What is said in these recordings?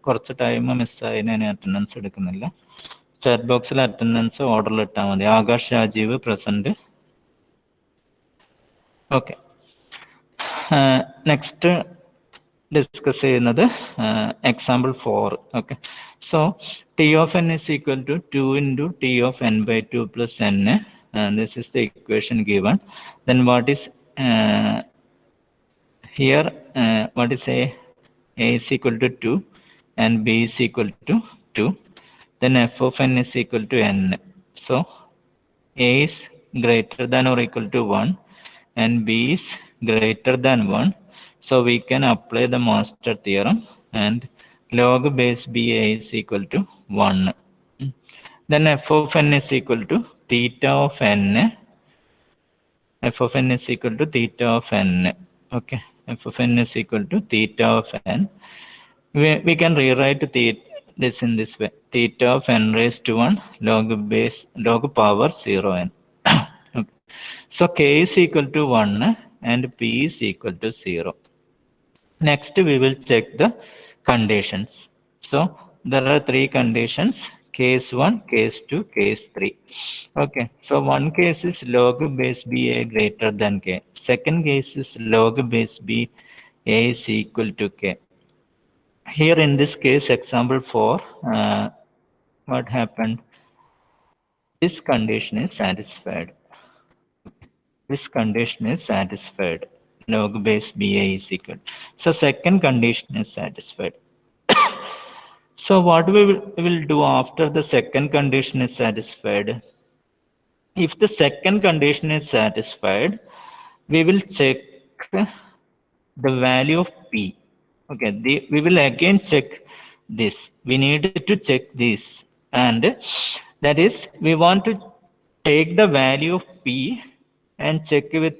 കുറച്ച് ടൈം മിസ്സായതിന് ഞാൻ അറ്റൻഡൻസ് എടുക്കുന്നില്ല. ചാറ്റ് ബോക്സിൽ അറ്റൻഡൻസ് ഓർഡറിൽ ഇട്ടാൽ മതി. Akash Rajeev present. Okay, next discuss ചെയ്യുന്നത് example 4. Okay, so T of N is equal to 2 into T of N by 2 plus n. This is the equation given. Then what is here? What is a is equal to 2 and b is equal to 2. Then f of n is equal to n. So a is greater than or equal to 1 and b is greater than 1. So we can apply the master theorem and log base ba is equal to 1. Then f of n is equal to theta of n. F of n is equal to theta of n. Okay, f of n is equal to theta of n. We can rewrite this in this way: theta of n raised to 1 log power 0 n. Okay. So k is equal to 1 and p is equal to 0. Next we will check the conditions. So there are 3 conditions: case 1, case 2, case 3. Okay, so one case is log base ba greater than k. Second case is log base b a is equal to k. Here in this case, example 4, what happened? This condition is satisfied. This condition is satisfied. Log base ba is equal. So second condition is satisfied. So what we will do after the second condition is satisfied? If the second condition is satisfied, we will check the value of p. Okay, we will again check this. We need to check this, and that is, we want to take the value of p and check with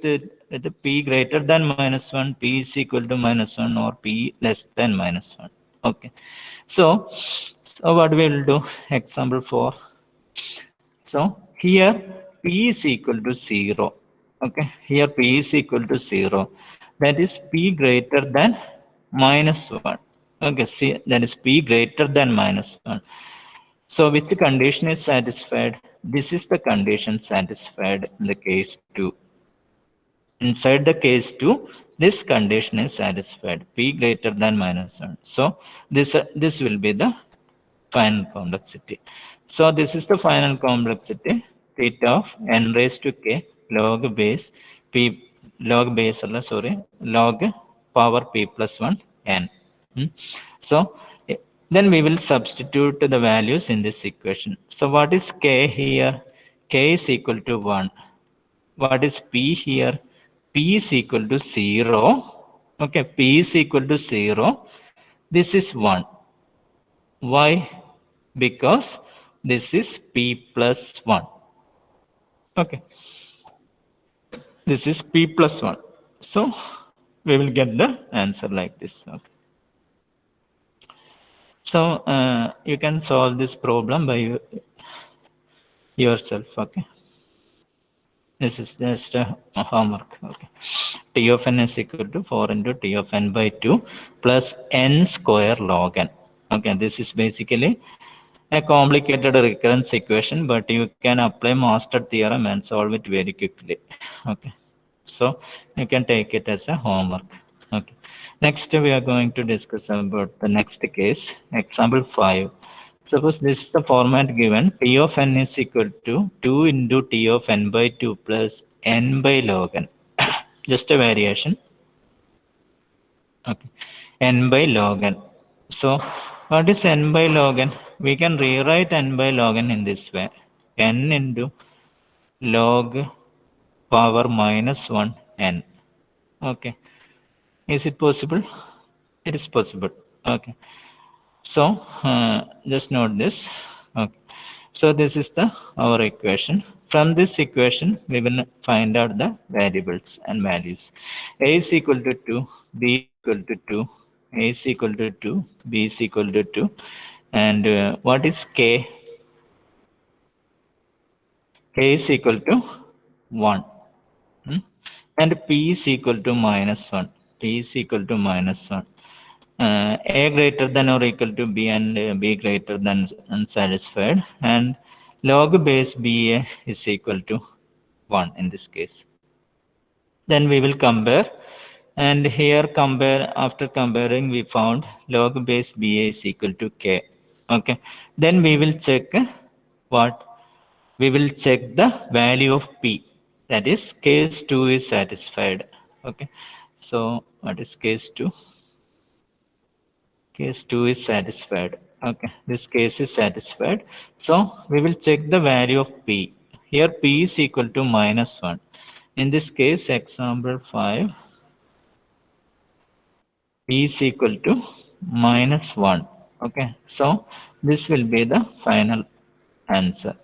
the p greater than -1, p is equal to -1, or p less than -1. Okay, so what we will do? Example 4. So here p is equal to 0. Okay, here p is equal to 0. That is p greater than -1. Okay, see, that is p greater than -1. So which condition is satisfied? This is the condition satisfied in the case 2. Inside the case 2, this condition is satisfied, p greater than -1. So this will be the final complexity. So this is the final complexity: theta of n raised to k log base p log base log power p plus 1 n. So then we will substitute the values in this equation. So what is k here? K is equal to 1. What is p here? P is equal to 0. Okay, p is equal to 0. This is 1. Why? Because this is p plus 1. Okay, this is p plus 1. So we will get the answer like this. Okay, so you can solve this problem by yourself. Okay, this is just a homework. Okay, t of n is equal to 4 into t of n by 2 plus n square log n. Okay, this is basically a complicated recurrence equation, but you can apply master theorem and solve it very quickly. Okay, so you can take it as a homework. Okay, next we are going to discuss about the next case, example 5. Suppose this is the format given: t of n is equal to 2 into t of n by 2 plus n by log n. Just a variation. Okay, n by log n. So what is n by log n? We can rewrite n by log n in this way: n into log power -1 n. Okay, is it possible? It is possible. Okay, so just note this. Okay, so this is our equation. From this equation we will find out the variables and values. A is equal to 2, b is equal to 2, a is equal to 2, b is equal to 2, and what is k? K is equal to 1. And p is equal to -1. P is equal to -1. A greater than or equal to B and B greater than unsatisfied, and log base BA is equal to 1 in this case. Then we will compare, and here compare, after comparing we found log base BA is equal to K. Okay, then we will check what? We will check the value of P, that is case 2 is satisfied. Okay, so what is case 2? Case 2 is satisfied. Okay, this case is satisfied. So we will check the value of P. Here P is equal to -1. In this case, example 5, P is equal to -1. Okay, so this will be the final answer.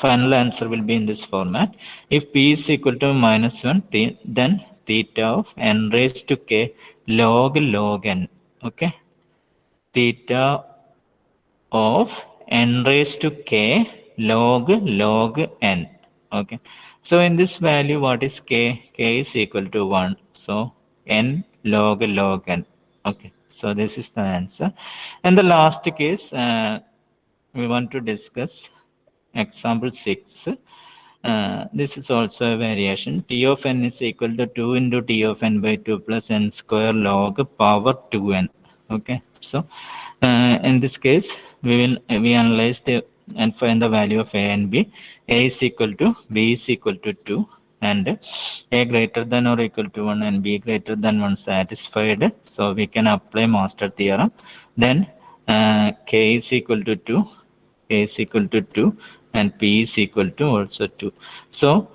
Final answer will be in this format. If P is equal to -1, then theta of n raised to k log n. Okay, theta of n raised to k log n. Okay, so in this value, what is k? K is equal to 1, so n log n. Okay, so this is the answer. And the last case, we want to discuss example 6. This is also a variation. T of n is equal to 2 into T of n by 2 plus n square log power 2n. Okay, so in this case, we analyze the and find the value of a and b. A is equal to b is equal to 2, and a greater than or equal to 1 and b greater than 1 satisfied. So we can apply master theorem. Then k is equal to 2, a is equal to 2, and p is equal to also 2. So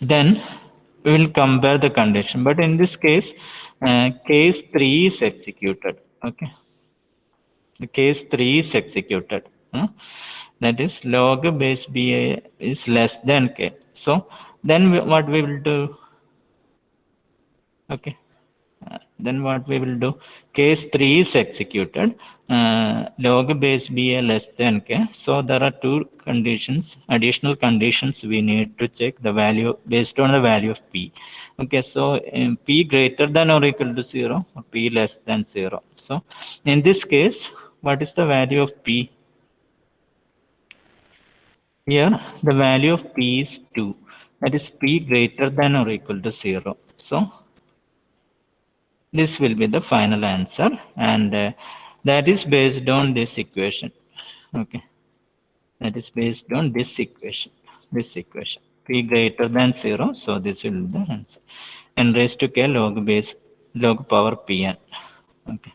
then we will compare the condition, but in this case, case 3 is executed. Okay, the case 3 is executed. That is log base BA is less than k. So then what we will do? Okay, then what we will do? Case 3 is executed. Log base BA less than k. So there are two conditions, additional conditions we need to check the value based on the value of P. Okay, so P greater than or equal to 0, or P less than 0. So in this case, what is the value of P? Here the value of P is 2. That is P greater than or equal to 0. So this will be the final answer, and that is based on this equation. Okay, that is based on this equation. P greater than 0, so this will be the answer. N raised to k log power Pn. Okay,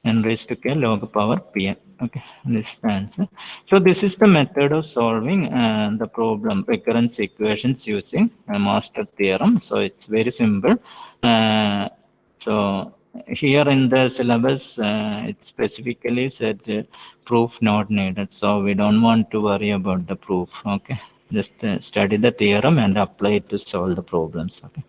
n raised to k log power Pn. Okay, this is the answer. So this is the method of solving the problem recurrence equations using a master theorem. So it's very simple. So here in the syllabus, it specifically said proof not needed. So we don't want to worry about the proof. Okay, just study the theorem and apply it to solve the problems. Okay.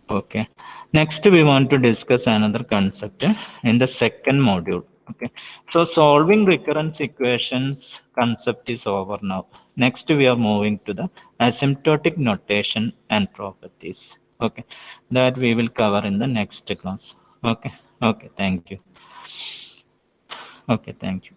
Okay. Next, we want to discuss another concept in the second module. Okay. So solving recurrence equations concept is over now. Next, we are moving to the asymptotic notation and properties. Okay. That we will cover in the next class. Okay. Okay. Thank you. Okay. Thank you.